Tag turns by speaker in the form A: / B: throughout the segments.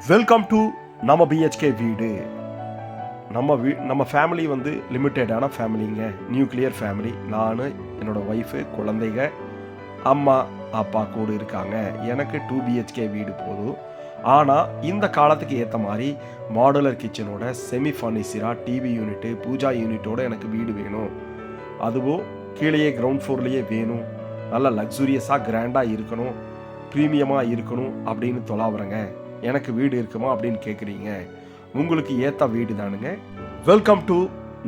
A: Welcome to நம்ம BHK வீடு. நம்ம ஃபேமிலி வந்து லிமிட்டடான ஃபேமிலிங்க. Nuclear family. நான், என்னோடய ஒய்ஃபு, குழந்தைங்க, அம்மா அப்பா கூட இருக்காங்க. எனக்கு 2 பிஹெச்கே வீடு போதும். ஆனால் இந்த காலத்துக்கு ஏற்ற மாதிரி மாடுலர் கிச்சனோட செமி ஃபர்னிச்சராக டிவி யூனிட்டு, பூஜா யூனிட்டோட எனக்கு வீடு வேணும். அதுவும் கீழேயே கிரவுண்ட் ஃப்ளோர்லேயே வேணும். நல்லா லக்ஸூரியஸாக கிராண்டாக இருக்கணும், ப்ரீமியமாக இருக்கணும் அப்படின்னு தொலாவுறேங்க. எனக்கு வீடு இருக்குமா அப்படின்னு கேட்குறீங்க. உங்களுக்கு ஏற்ற வீடு தானுங்க. வெல்கம் டு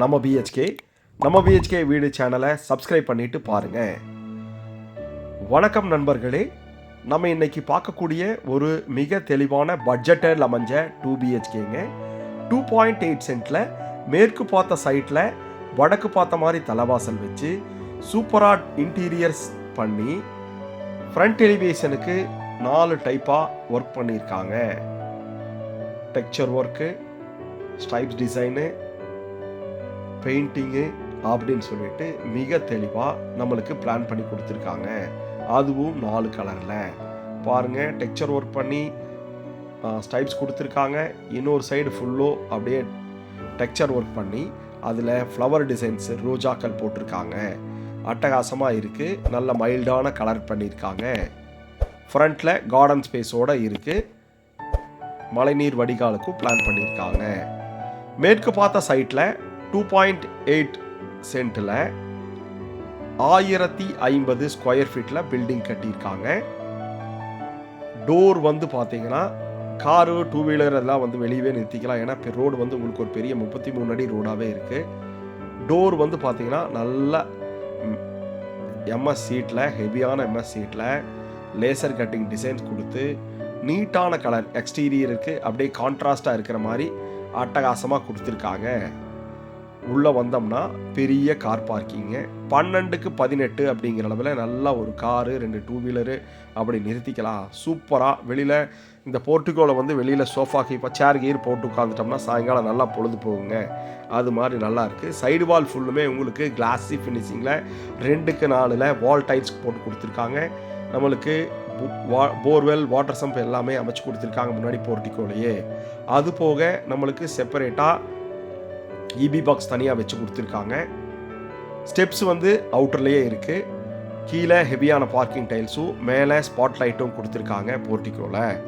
A: நம்ம பிஹெச்கே. நம்ம பிஹெச்கே வீடு சேனலை சப்ஸ்கிரைப் பண்ணிட்டு பாருங்கள். வணக்கம் நண்பர்களே. நம்ம இன்னைக்கு பார்க்கக்கூடிய ஒரு மிக தெளிவான பட்ஜெட்டில் அமைஞ்ச 2 பிஹெச்கேங்க. 2.8 சென்ட்டில் மேற்கு பார்த்த சைட்டில் வடக்கு பார்த்த மாதிரி தலைவாசல் வச்சு சூப்பராக இன்டீரியர்ஸ் பண்ணி ஃப்ரண்ட் எலிவேஷனுக்கு 4 டைப்பாக ஒர்க் பண்ணியிருக்காங்க. Texture work, stripes design, painting அப்படின்னு சொல்லிட்டு மிக தெளிவாக நம்மளுக்கு பிளான் பண்ணி கொடுத்துருக்காங்க. அதுவும் 4 கலரில் பாருங்கள். டெக்ஸ்சர் ஒர்க் பண்ணி ஸ்ட்ரைப்ஸ் கொடுத்துருக்காங்க. இன்னொரு சைடு ஃபுல்லோ அப்படியே டெக்ஸ்சர் ஒர்க் பண்ணி அதில் ஃப்ளவர் டிசைன்ஸு, ரோஜாக்கள் போட்டிருக்காங்க. அட்டகாசமாக இருக்குது. நல்ல மைல்டான கலர் பண்ணியிருக்காங்க. ஃப்ரண்ட்டில் கார்டன் ஸ்பேஸோடு இருக்குது. மழைநீர் வடிகாலுக்கும் பிளான் பண்ணியிருக்காங்க. மேற்கு பார்த்த சைட்டில் 2.8 சென்ட்டில் 1050 ஸ்கொயர் ஃபீட்டில் பில்டிங் கட்டியிருக்காங்க. டோர் வந்து பார்த்தீங்கன்னா காரு, 2 வீலர் எல்லாம் வந்து வெளியவே நிறுத்திக்கலாம். ஏன்னா ரோடு வந்து உங்களுக்கு ஒரு பெரிய 33 அடி ரோடாகவே இருக்குது. டோர் வந்து பார்த்தீங்கன்னா நல்ல எம்எஸ் சீட்டில், ஹெவியான எம்எஸ் சீட்டில் லேசர் கட்டிங் டிசைன்ஸ் கொடுத்து நீட்டான கலர் எக்ஸ்டீரியருக்கு அப்படியே கான்ட்ராஸ்டாக இருக்கிற மாதிரி அட்டகாசமாக கொடுத்துருக்காங்க. உள்ளே வந்தோம்னா பெரிய கார் பார்க்கிங்கு. 12க்கு 18 அப்படிங்கிற அளவில் நல்லா ஒரு காரு, 2 2 வீலரு அப்படி நிறுத்திக்கலாம். சூப்பராக வெளியில் இந்த போர்ட்டிகோவில் வந்து வெளியில் சோஃபா கீப்பா சேர் கீர் போட்டு உட்காந்துட்டோம்னா சாயங்காலம் நல்லா பொழுது போகுங்க. அது மாதிரி நல்லா இருக்குது. சைடு வால் ஃபுல்லுமே உங்களுக்கு கிளாஸி ஃபினிஷிங்கில் 2க்கு 4ல் வால் டைல்ஸ் போட்டு கொடுத்துருக்காங்க. நம்மளுக்கு போர்வெல், வாட்டர் சம்ப் எல்லாமே அமைச்சு கொடுத்துருக்காங்க முன்னாடி போர்ட்டிகோலையே. அது போக நம்மளுக்கு செப்பரேட்டாக இபி பாக்ஸ் தனியாக வச்சு கொடுத்துருக்காங்க. ஸ்டெப்ஸ் வந்து அவுட்டர்லேயே இருக்குது. கீழே ஹெவியான பார்க்கிங் டைல்ஸும் மேலே ஸ்பாட் லைட்டும் கொடுத்துருக்காங்க. போர்ட்டிகோவில்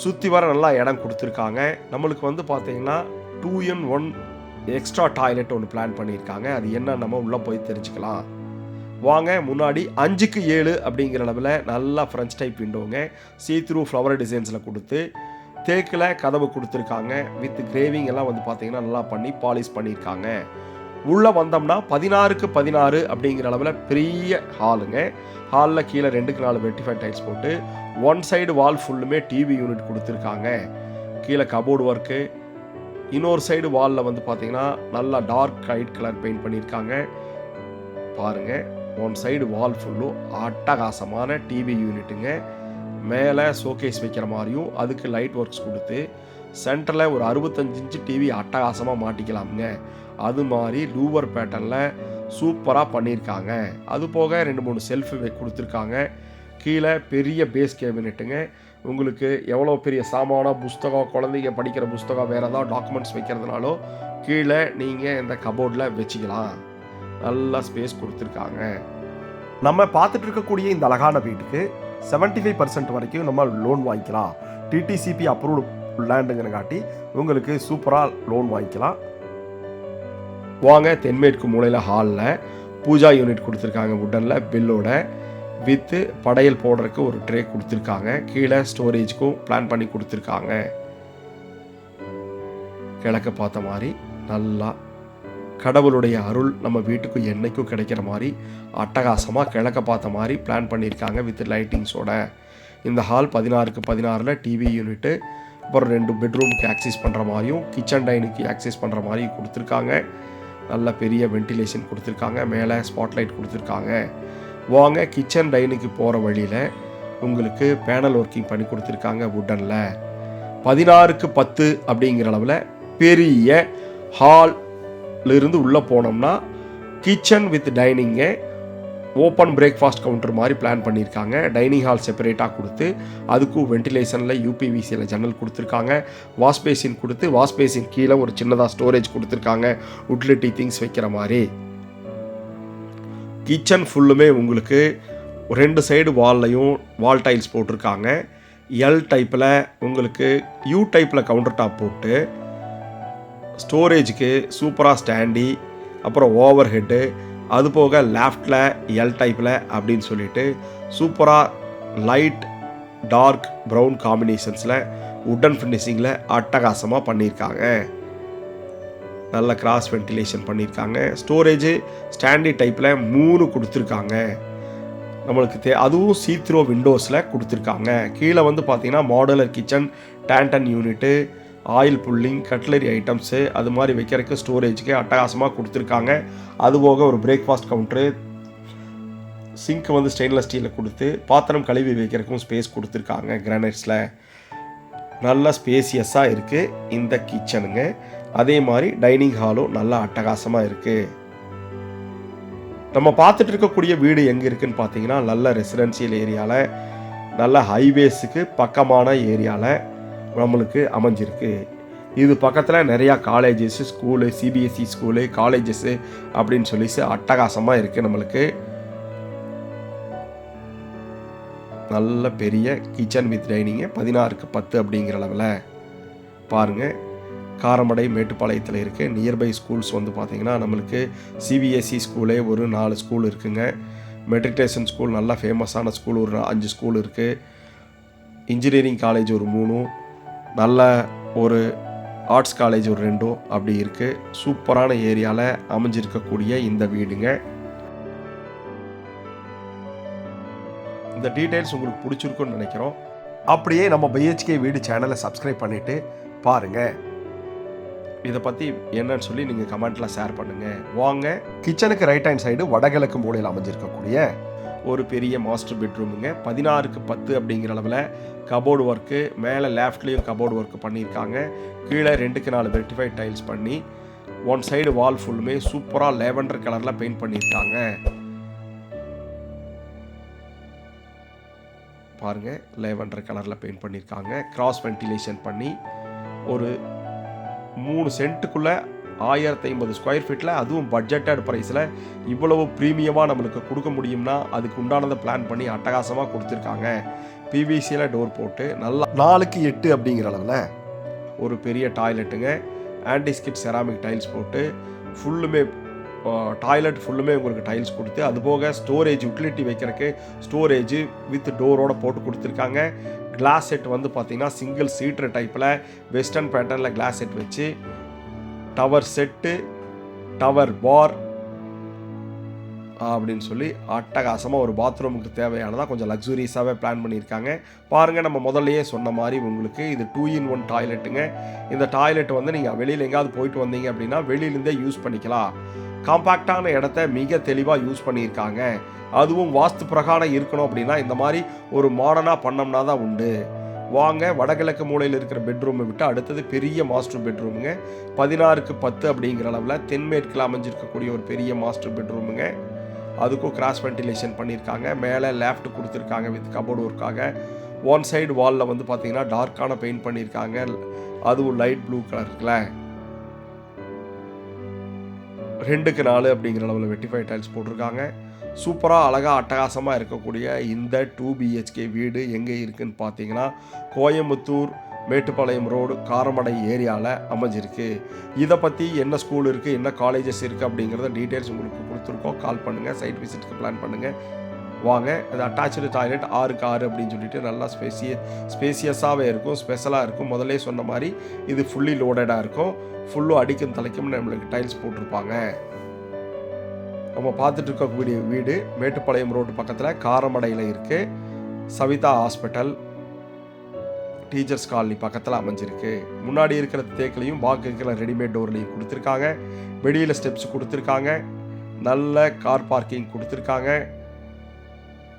A: சுற்றி வர நல்லா இடம் கொடுத்துருக்காங்க. நம்மளுக்கு வந்து பார்த்தீங்கன்னா 2in1 எக்ஸ்ட்ரா டாய்லெட் ஒன்று பிளான் பண்ணியிருக்காங்க. அது என்ன நம்ம உள்ளே போய் தெரிஞ்சுக்கலாம் வாங்க. முன்னாடி 5க்கு 7 அப்படிங்கிற அளவில் நல்லா ஃப்ரெஞ்ச் டைப் விண்டோங்க. சீத்ரூ ஃப்ளவர் டிசைன்ஸில் கொடுத்து தேக்கில் கதவு கொடுத்துருக்காங்க. வித் கிரேவிங் எல்லாம் வந்து பார்த்தீங்கன்னா நல்லா பண்ணி பாலிஷ் பண்ணியிருக்காங்க. உள்ளே வந்தோம்னா 16க்கு 16 அப்படிங்கிற அளவில் பெரிய ஹாலுங்க. ஹாலில் கீழே 2க்கு 4 வெட்டிஃபை டைல்ஸ் போட்டு 1 சைடு வால் ஃபுல்லுமே டிவி யூனிட் கொடுத்துருக்காங்க. கீழே கபோர்டு ஒர்க்கு. இன்னொரு சைடு வாலில் வந்து பார்த்தீங்கன்னா நல்லா டார்க் லைட் கலர் பெயிண்ட் பண்ணியிருக்காங்க. பாருங்கள், 1 சைடு வால் ஃபுல்லும் அட்டகாசமான டிவி யூனிட்டுங்க. மேலே ஷோகேஸ் வைக்கிற மாதிரியும் அதுக்கு லைட் ஒர்க்ஸ் கொடுத்து சென்டரில் ஒரு 65 இன்ச்சு டிவி அட்டகாசமாக மாட்டிக்கலாமுங்க. அது மாதிரி லூவர் பேட்டர்னில் சூப்பராக பண்ணியிருக்காங்க. அது போக 2-3 செல்ஃபு கொடுத்துருக்காங்க. கீழே பெரிய பேஸ் கேபினெட்டுங்க. உங்களுக்கு எவ்வளோ பெரிய சாமான புஸ்தகம், குழந்தைங்க படிக்கிற புஸ்தகம், வேறு ஏதாவது டாக்குமெண்ட்ஸ் வைக்கிறதுனாலோ கீழே நீங்கள் இந்த கபோர்டில் வச்சுக்கலாம். நல்லா ஸ்பேஸ் கொடுத்துருக்காங்க. நம்ம பார்த்துட்டு இருக்கக்கூடிய இந்த அழகான வீட்டுக்கு 75% வரைக்கும் நம்ம லோன் வாங்கிக்கலாம். டிடிசிபி அப்ரூவ்டு லேண்டுங்கிறங்காட்டி உங்களுக்கு சூப்பராக லோன் வாங்கிக்கலாம். வாங்க, தென்மேற்கு மூலையில் ஹாலில் பூஜா யூனிட் கொடுத்துருக்காங்க. வுட்டனில் பில்லோட வித்து படையல் போடுறதுக்கு ஒரு ட்ரே கொடுத்துருக்காங்க. கீழே ஸ்டோரேஜ்க்கும் பிளான் பண்ணி கொடுத்துருக்காங்க. கிழக்க பார்த்த மாதிரி நல்லா கடவுளுடைய அருள் நம்ம வீட்டுக்கு என்னைக்கும் கிடைக்கிற மாதிரி அட்டகாசமாக கிழக்க பார்த்த மாதிரி பிளான் பண்ணியிருக்காங்க வித் லைட்டிங்ஸோட. இந்த ஹால் 16க்கு 16ல் டிவி யூனிட்டு, அப்புறம் 2 பெட்ரூமுக்கு ஆக்சஸ் பண்ணுற மாதிரியும் கிச்சன் டைனுக்கு ஆக்சஸ் பண்ணுற மாதிரி கொடுத்துருக்காங்க. நல்ல பெரிய வென்டிலேஷன் கொடுத்துருக்காங்க. மேலே ஸ்பாட்லைட் கொடுத்துருக்காங்க. வாங்க, கிச்சன் டைனுக்கு போகிற வழியில் உங்களுக்கு பேனல் ஒர்க்கிங் பண்ணி கொடுத்துருக்காங்க. வுட்டனில் 16க்கு 10 அப்படிங்கிற அளவில் பெரிய ஹால் இருந்து உள்ளே போனோம்னா kitchen with dining open breakfast counter மாதிரி பிளான் பண்ணியிருக்காங்க. டைனிங் ஹால் செப்பரேட்டாக கொடுத்து அதுக்கும் வென்டிலேஷனில் யூபிவிசியில் ஜன்னல் கொடுத்துருக்காங்க. வாஷ் பேசின் கொடுத்து வாஷ் பேசின் கீழே ஒரு சின்னதாக ஸ்டோரேஜ் கொடுத்துருக்காங்க, உட்லிட்டி திங்ஸ் வைக்கிற மாதிரி. கிச்சன் ஃபுல்லுமே உங்களுக்கு 2 சைடு வால்லையும் வால் டைல்ஸ் போட்டிருக்காங்க. எல் டைப்பில் உங்களுக்கு யூ டைப்பில் கவுண்டர் டாப் போட்டு ஸ்டோரேஜுக்கு சூப்பராக ஸ்டாண்டி, அப்புறம் ஓவர் ஹெட்டு, அது போக லேஃப்டில் எல் டைப்பில் அப்படின்னு சொல்லிட்டு சூப்பராக லைட் டார்க் ப்ரௌன் காம்பினேஷன்ஸில் உட்டன் ஃபினிஷிங்கில் அட்டகாசமாக பண்ணியிருக்காங்க. நல்ல கிராஸ் வென்டிலேஷன் பண்ணியிருக்காங்க. ஸ்டோரேஜு ஸ்டாண்டி டைப்பில் 3 கொடுத்துருக்காங்க. நம்மளுக்கு அதுவும் சீத்ரோ விண்டோஸில் கொடுத்துருக்காங்க. கீழே வந்து பார்த்திங்கன்னா modular kitchen, tandem unit, oil pulling, cutlery items அது மாதிரி வைக்கிறதுக்கு ஸ்டோரேஜுக்கு அட்டகாசமாக கொடுத்துருக்காங்க. அதுபோக ஒரு பிரேக்ஃபாஸ்ட் கவுண்ட்ரு, சிங்க் வந்து ஸ்டெயின்லெஸ் ஸ்டீலில் கொடுத்து பாத்திரம் கழுவி வைக்கிறதுக்கும் ஸ்பேஸ் கொடுத்துருக்காங்க கிரானைட்ஸில். நல்ல ஸ்பேசியஸாக இருக்குது இந்த கிச்சனுங்க. அதே மாதிரி டைனிங் ஹாலும் நல்லா அட்டகாசமாக இருக்குது. நம்ம பார்த்துட்டு இருக்கக்கூடிய வீடு எங்கே இருக்குதுன்னு பார்த்தீங்கன்னா நல்ல ரெசிடென்சியல் ஏரியாவில், நல்ல ஹைவேஸுக்கு பக்கமான ஏரியாவில் நம்மளுக்கு அமைஞ்சிருக்கு. இது பக்கத்தில் நிறையா colleges, school, CBSE school, colleges அப்படின்னு சொல்லி அட்டகாசமாக இருக்குது. நம்மளுக்கு நல்ல பெரிய கிச்சன் வித் டைனிங்கு 16க்கு 10 அப்படிங்கிற அளவில் பாருங்கள். காரமடை மேட்டுப்பாளையத்தில் இருக்குது. நியர்பை ஸ்கூல்ஸ் வந்து பார்த்திங்கன்னா நம்மளுக்கு சிபிஎஸ்சி ஸ்கூலே ஒரு 4 ஸ்கூல் இருக்குங்க. மெட்ரிகுலேஷன் ஸ்கூல் நல்லா ஃபேமஸான ஸ்கூல் ஒரு 5 ஸ்கூல் இருக்குது. இன்ஜினியரிங் காலேஜ் ஒரு 3, நல்ல ஒரு ஆர்ட்ஸ் காலேஜ் ஒரு 2 அப்படி இருக்குது. சூப்பரான ஏரியாவில் அமைஞ்சிருக்கக்கூடிய இந்த வீடுங்க. இந்த டீட்டெயில்ஸ் உங்களுக்கு பிடிச்சிருக்குன்னு நினைக்கிறோம். அப்படியே நம்ம பிஹெச்கே வீடு சேனலை சப்ஸ்கிரைப் பண்ணிவிட்டு பாருங்கள். இதை பற்றி என்னன்னு சொல்லி நீங்கள் கமெண்ட்டில் ஷேர் பண்ணுங்கள். வாங்க, கிச்சனுக்கு ரைட் ஹேண்ட் சைடு வடகிழக்கு மூலையில் அமைஞ்சிருக்கக்கூடிய ஒரு பெரிய மாஸ்டர் பெட்ரூமுங்க. 16க்கு 10 அப்படிங்கிற அளவில் கபோர்டு ஒர்க்கு, மேலே லேஃப்ட்லேயும் கபோர்டு ஒர்க்கு பண்ணியிருக்காங்க. கீழே 2க்கு 4 வெர்டிஃபைட் டைல்ஸ் பண்ணி ஒன் சைடு வால் ஃபுல்லுமே சூப்பராக லேவண்டர் கலரில் பெயிண்ட் பண்ணியிருக்காங்க. பாருங்கள், லேவண்டர் கலரில் பெயிண்ட் பண்ணியிருக்காங்க. கிராஸ் வென்டிலேஷன் பண்ணி ஒரு 3 சென்ட்டுக்குள்ளே 1050 ஸ்கொயர் ஃபீட்டில், அதுவும் பட்ஜெட்டட் ப்ரைஸில் இவ்வளவு ப்ரீமியமாக நம்மளுக்கு கொடுக்க முடியும்னா அதுக்கு உண்டானதை பிளான் பண்ணி அட்டகாசமாக கொடுத்துருக்காங்க. பிவிசியில் டோர் போட்டு நல்லா 4க்கு 8 அப்படிங்கிற அளவில் ஒரு பெரிய டாய்லெட்டுங்க. ஆன்டிஸ்கிட் செராமிக் டைல்ஸ் போட்டு ஃபுல்லுமே டாய்லெட் ஃபுல்லுமே உங்களுக்கு டைல்ஸ் கொடுத்து, அதுபோக ஸ்டோரேஜ் யூட்டிலிட்டி வைக்கிறதுக்கு ஸ்டோரேஜ் வித் டோரோட போட்டு கொடுத்துருக்காங்க. கிளாஸ் செட் வந்து பார்த்திங்கன்னா சிங்கிள் சீட்ரு டைப்பில் வெஸ்டர்ன் பேட்டர்னில் கிளாஸ் செட் வச்சு டவர் செட்டு, டவர் பார் அப்படின்னு சொல்லி அட்டகாசமாக ஒரு பாத்ரூமுக்கு தேவையானதாக கொஞ்சம் லக்ஸுரியஸாகவே பிளான் பண்ணியிருக்காங்க. பாருங்கள், நம்ம முதல்லையே சொன்ன மாதிரி உங்களுக்கு இது 2-in-1 டாய்லெட்டுங்க. இந்த டாய்லெட் வந்து நீங்கள் வெளியில் எங்கேயாவது போயிட்டு வந்தீங்க அப்படின்னா வெளியிலேருந்தே யூஸ் பண்ணிக்கலாம். காம்பேக்டான இடத்த மிக தெளிவாக யூஸ் பண்ணியிருக்காங்க. அதுவும் வாஸ்து பிரகாரம் இருக்கணும் அப்படின்னா இந்த மாதிரி ஒரு மாடர்னாக பண்ணோம்னா தான் உண்டு. வாங்க, வடகிழக்கு மூலையில் இருக்கிற பெட்ரூமை விட்டு அடுத்தது பெரிய மாஸ்டர் பெட்ரூமுங்க. 16க்கு 10 அப்படிங்கிற அளவில் தென்மேற்கில் அமைஞ்சிருக்கக்கூடிய ஒரு பெரிய மாஸ்டர் பெட்ரூமுங்க. அதுக்கும் கிராஸ் வென்டிலேஷன் பண்ணியிருக்காங்க. மேலே லேஃப்ட் கொடுத்துருக்காங்க வித் கபோர்டு ஒர்க்காக. ஒன் சைடு வாலில் வந்து பார்த்தீங்கன்னா டார்க்கான பெயிண்ட் பண்ணியிருக்காங்க. அதுவும் லைட் ப்ளூ கலருக்குல 2க்கு 4 அப்படிங்கிற அளவில் வெட்டிஃபைட் டைல்ஸ் போட்டிருக்காங்க. சூப்பராக அழகாக அட்டகாசமாக இருக்கக்கூடிய இந்த 2 BHK வீடு எங்கே இருக்குதுன்னு பார்த்தீங்கன்னா கோயம்புத்தூர் மேட்டுப்பாளையம் ரோடு காரமடை ஏரியாவில் அமைஞ்சிருக்கு. இதை பற்றி என்ன ஸ்கூல் இருக்குது, என்ன காலேஜஸ் இருக்குது அப்படிங்கிறத டீட்டெயில்ஸ் உங்களுக்கு கொடுத்துருக்கோம். கால் பண்ணுங்கள், சைட் விசிட்டுக்கு பிளான் பண்ணுங்கள். வாங்க, அது அட்டாச்சு டாய்லெட் 6க்கு 6 அப்படின்னு சொல்லிட்டு நல்லா ஸ்பேசியஸாகவே இருக்கும், ஸ்பெஷலாக இருக்கும். முதல்ல சொன்ன மாதிரி இது ஃபுல்லி லோடடாக இருக்கும். ஃபுல்லும் அடிக்கும் தலைக்கும் நம்மளுக்கு டைல்ஸ் போட்டிருப்பாங்க. நம்ம பார்த்துட்டு இருக்கக்கூடிய வீடு மேட்டுப்பாளையம் ரோடு பக்கத்தில் காரமடையில் இருக்குது. சவிதா ஹாஸ்பிட்டல், டீச்சர்ஸ் காலனி பக்கத்தில் அமைஞ்சிருக்கு. முன்னாடி இருக்கிற தேக்கிலையும் பாக்கு இருக்கிற ரெடிமேட் டோர்லையும் கொடுத்துருக்காங்க. வெளியில் ஸ்டெப்ஸ் கொடுத்துருக்காங்க. நல்ல கார் பார்க்கிங் கொடுத்துருக்காங்க.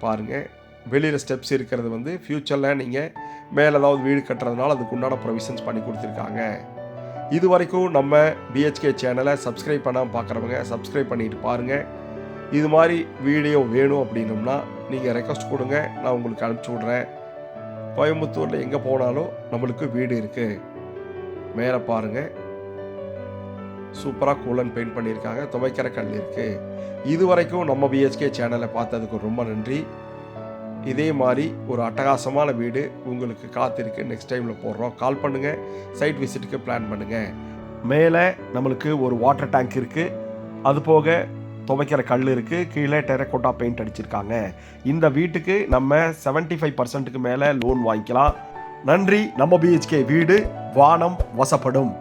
A: பாருங்கள், வெளியில் ஸ்டெப்ஸ் இருக்கிறது வந்து ஃப்யூச்சரில் நீங்கள் மேலே ஏதாவது வீடு கட்டுறதுனால அதுக்கு உண்டான ப்ரொவிஷன்ஸ் பண்ணி கொடுத்துருக்காங்க. இது வரைக்கும் நம்ம BHK சேனலை சப்ஸ்கிரைப் பண்ணாமல் பார்க்குறவங்க சப்ஸ்கிரைப் பண்ணிட்டு பாருங்கள். இது மாதிரி வீடியோ வேணும் அப்படின்னம்னா நீங்கள் ரெக்வஸ்ட் கொடுங்க, நான் உங்களுக்கு அனுப்பிச்சி விட்றேன். கோயம்புத்தூரில் எங்கே போனாலும் நம்மளுக்கு வீடு இருக்குது. மேலே பாருங்கள், சூப்பராக கூலன் பெயிண்ட் பண்ணியிருக்காங்க, துவைக்கிற கல் இருக்குது. இது வரைக்கும் நம்ம பிஹெச்கே சேனலை பார்த்ததுக்கு ரொம்ப நன்றி. இதே மாதிரி ஒரு அட்டகாசமான வீடு உங்களுக்கு காத்திருக்கு. நெக்ஸ்ட் டைமில் போடுறோம். கால் பண்ணுங்கள், சைட் விசிட்டுக்கு பிளான் பண்ணுங்கள். மேலே நம்மளுக்கு ஒரு வாட்டர் டேங்க் இருக்குது, அது போக துவைக்கிற கல் இருக்குது, கீழே டெரக்கோட்டா பெயிண்ட் அடிச்சிருக்காங்க. இந்த வீட்டுக்கு நம்ம 75% மேலே லோன் வாங்கிக்கலாம். நன்றி. நம்ம பிஹெச்கே வீடு வானம் வசப்படும்.